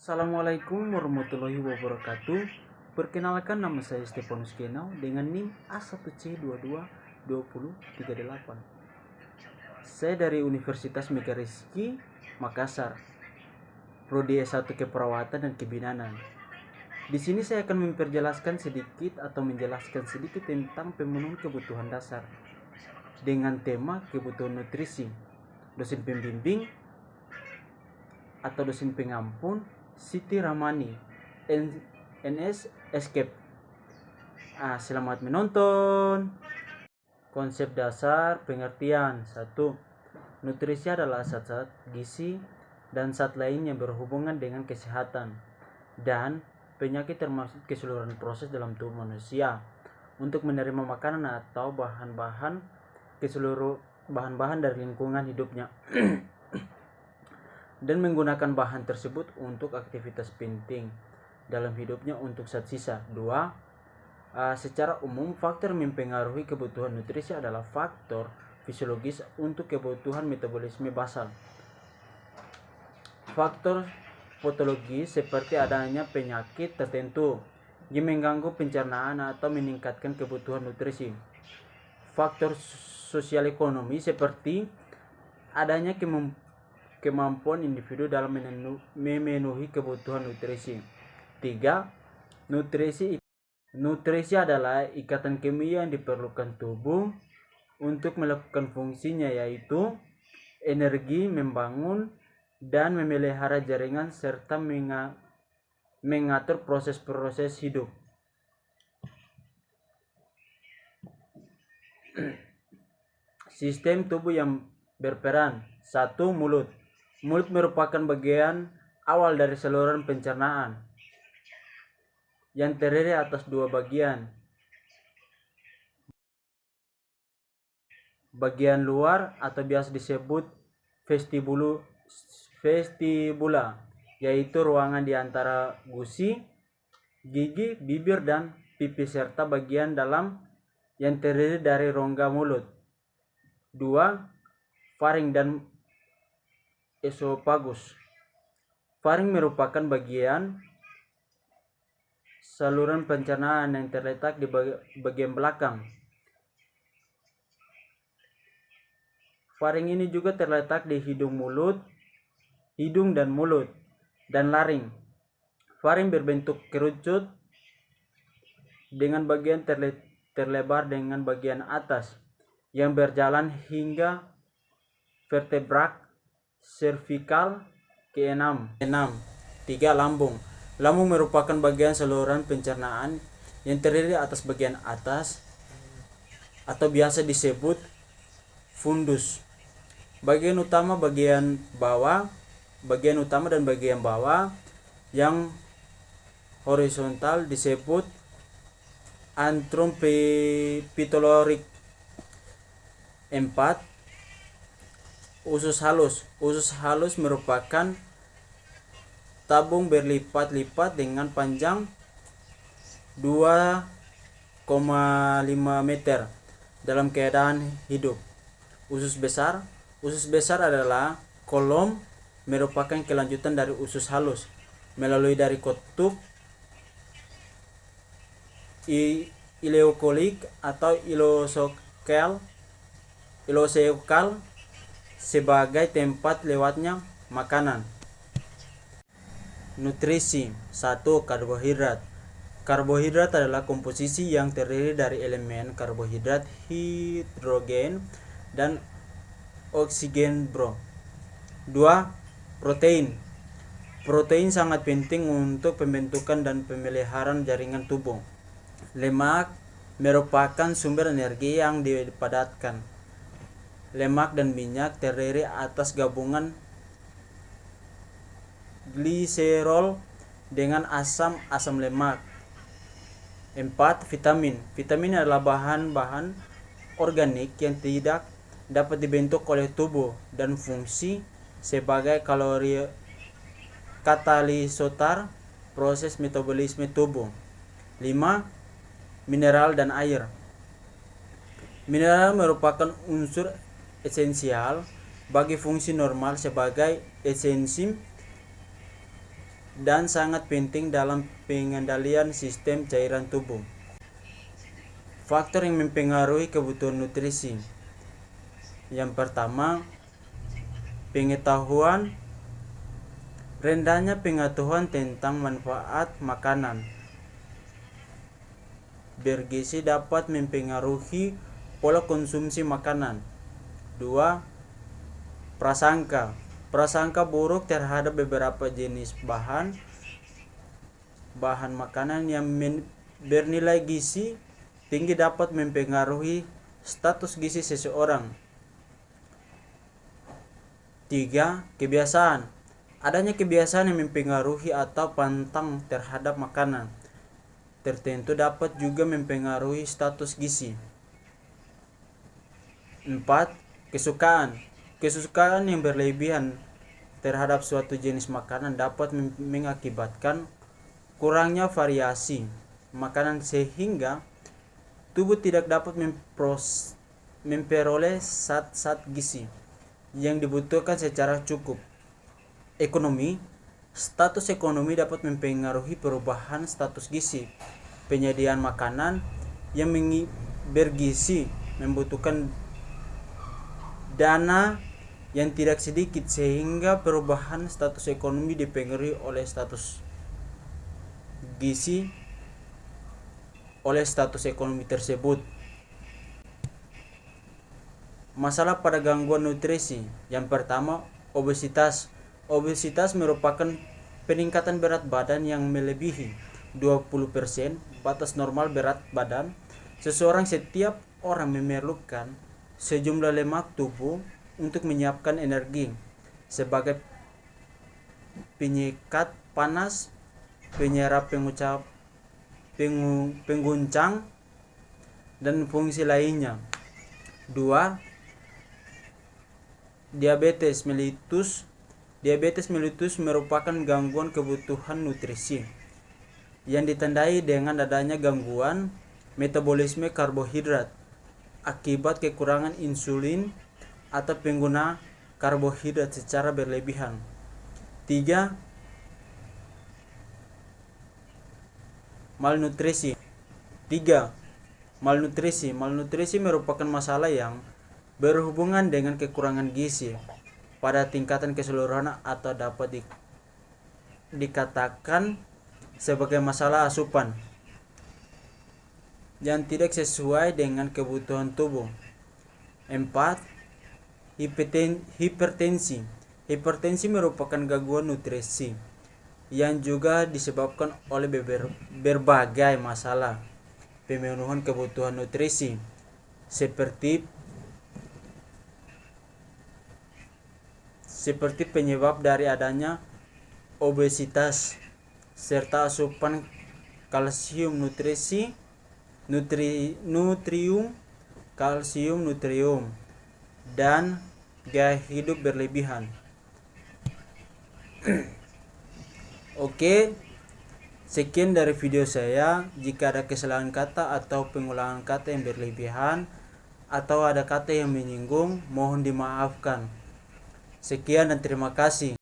Assalamualaikum warahmatullahi wabarakatuh. Perkenalkan, nama saya Stefanus Kenau dengan NIM A1C222038. Saya dari Universitas Mekarizki Makassar, Prodi S1 Keperawatan dan Kebidanan. Di sini saya akan menjelaskan sedikit tentang pemenuhan kebutuhan dasar dengan tema kebutuhan nutrisi. Dosen pembimbing atau dosen pengampun Siti Ramani, NS Escape. Selamat menonton. Konsep dasar pengertian. 1. Nutrisi adalah zat-zat gizi dan zat lain yang berhubungan dengan kesehatan dan penyakit, termasuk keseluruhan proses dalam tubuh manusia untuk menerima makanan atau bahan-bahan dari lingkungan hidupnya dan menggunakan bahan tersebut untuk aktivitas penting dalam hidupnya untuk zat sisa. 2. Secara umum, faktor mempengaruhi kebutuhan nutrisi adalah faktor fisiologis untuk kebutuhan metabolisme basal. Faktor patologis seperti adanya penyakit tertentu yang mengganggu pencernaan atau meningkatkan kebutuhan nutrisi. Faktor sosial ekonomi seperti adanya kemampuan individu dalam memenuhi kebutuhan nutrisi. 3. Nutrisi adalah ikatan kimia yang diperlukan tubuh untuk melakukan fungsinya, yaitu energi, membangun dan memelihara jaringan serta mengatur proses-proses hidup. Sistem tubuh yang berperan. 1. Mulut. Mulut merupakan bagian awal dari saluran pencernaan yang terdiri atas dua bagian. Bagian luar atau biasa disebut vestibula, yaitu ruangan di antara gusi, gigi, bibir, dan pipi, serta bagian dalam yang terdiri dari rongga mulut. 2. Faring dan esophagus. Faring merupakan bagian saluran pencernaan yang terletak di bagian belakang. Faring ini juga terletak di hidung dan mulut, dan laring. Faring berbentuk kerucut dengan bagian terlebar dengan bagian atas yang berjalan hingga vertebra cervical ke-6. 3. Lambung. Lambung merupakan bagian saluran pencernaan yang terdiri atas bagian atas atau biasa disebut fundus. Bagian utama dan bagian bawah yang horizontal disebut antrum pituitary. 4. Usus halus. Usus halus merupakan tabung berlipat-lipat dengan panjang 2,5 meter dalam keadaan hidup. Usus besar. Usus besar adalah kolom, merupakan kelanjutan dari usus halus melalui dari kutub ileokolik atau ileocecal sebagai tempat lewatnya makanan. Nutrisi. 1. Karbohidrat. Karbohidrat adalah komposisi yang terdiri dari elemen karbohidrat, hidrogen, dan oksigen. 2. Protein. Protein sangat penting untuk pembentukan dan pemeliharaan jaringan tubuh. Lemak merupakan sumber energi yang dipadatkan. Lemak dan minyak terdiri atas gabungan gliserol dengan asam lemak. 4. Vitamin. Vitamin adalah bahan-bahan organik yang tidak dapat dibentuk oleh tubuh dan fungsi sebagai katalisator proses metabolisme tubuh. 5. Mineral dan air. Mineral merupakan unsur esensial bagi fungsi normal sebagai enzim dan sangat penting dalam pengendalian sistem cairan tubuh. Faktor yang mempengaruhi kebutuhan nutrisi. Yang pertama, pengetahuan. Rendahnya pengetahuan tentang manfaat makanan bergizi dapat mempengaruhi pola konsumsi makanan. 2. Prasangka. Prasangka buruk terhadap beberapa jenis bahan makanan yang bernilai gizi tinggi dapat mempengaruhi status gizi seseorang. 3. Kebiasaan. Adanya kebiasaan yang mempengaruhi atau pantang terhadap makanan tertentu dapat juga mempengaruhi status gizi. 4. Kesukaan. Kesukaan yang berlebihan terhadap suatu jenis makanan dapat mengakibatkan kurangnya variasi makanan sehingga tubuh tidak dapat memperoleh zat-zat gizi yang dibutuhkan secara cukup. Ekonomi. Status ekonomi dapat mempengaruhi perubahan status gizi. Penyediaan makanan yang bergizi membutuhkan dana yang tidak sedikit sehingga perubahan status ekonomi dipengaruhi oleh status gizi oleh status ekonomi tersebut. Masalah pada gangguan nutrisi. Yang pertama, obesitas. Obesitas merupakan peningkatan berat badan yang melebihi 20% batas normal berat badan seseorang. Setiap orang memerlukan sejumlah lemak tubuh untuk menyiapkan energi sebagai penyikat panas, penyerap pengguncang, dan fungsi lainnya. 2. Diabetes mellitus. Diabetes mellitus merupakan gangguan kebutuhan nutrisi yang ditandai dengan adanya gangguan metabolisme karbohidrat akibat kekurangan insulin atau pengguna karbohidrat secara berlebihan. 3. Malnutrisi. Malnutrisi merupakan masalah yang berhubungan dengan kekurangan gizi pada tingkatan keseluruhan atau dapat dikatakan sebagai masalah asupan yang tidak sesuai dengan kebutuhan tubuh. 4. Hipertensi. Hipertensi merupakan gangguan nutrisi yang juga disebabkan oleh berbagai masalah pemenuhan kebutuhan nutrisi seperti penyebab dari adanya obesitas serta asupan kalsium nutrium dan gaya hidup berlebihan. Oke, sekian dari video saya. Jika ada kesalahan kata atau pengulangan kata yang berlebihan atau ada kata yang menyinggung, mohon dimaafkan. Sekian dan terima kasih.